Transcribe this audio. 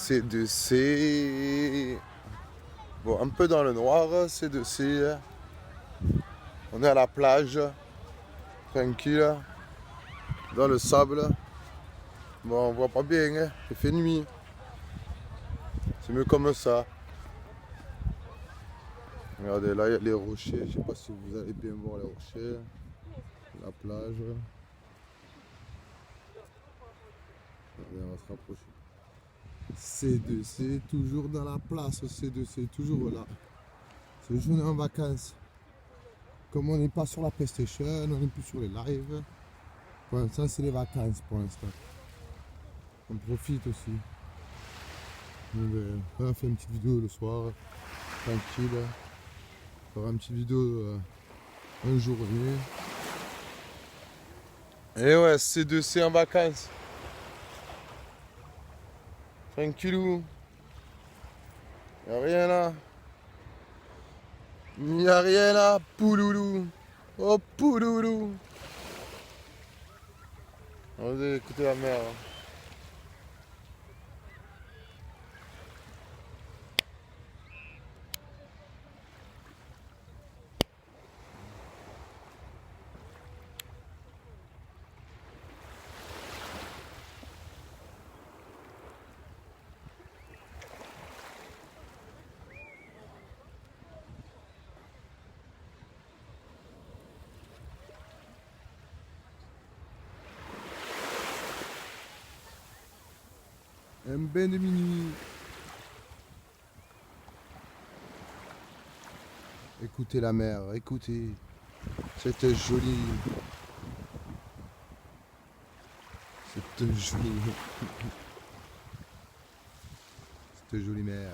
C2C. Bon, un peu dans le noir, C2C. On est à la plage, tranquille, dans le sable. Bon, on voit pas bien, hein. Il fait nuit. C'est mieux comme ça. Regardez, là il y a les rochers. Je sais pas si vous allez bien voir les rochers. La plage. Regardez, on va se rapprocher. C2C, toujours dans la place. C2C, toujours là. C'est une journée en vacances. Comme on n'est pas sur la PlayStation, on n'est plus sur les lives. Pour l'instant, c'est les vacances pour l'instant. On profite aussi. On va faire une petite vidéo le soir, tranquille. On fera une petite vidéo un jour venu. Et ouais, C2C en vacances. Tranquillou. Y'a rien là. Y'a rien là, pouloulou. Oh pouloulou. On va écouter la mer. Un bain de minuit. Écoutez la mer, écoutez cette jolie cette jolie mer.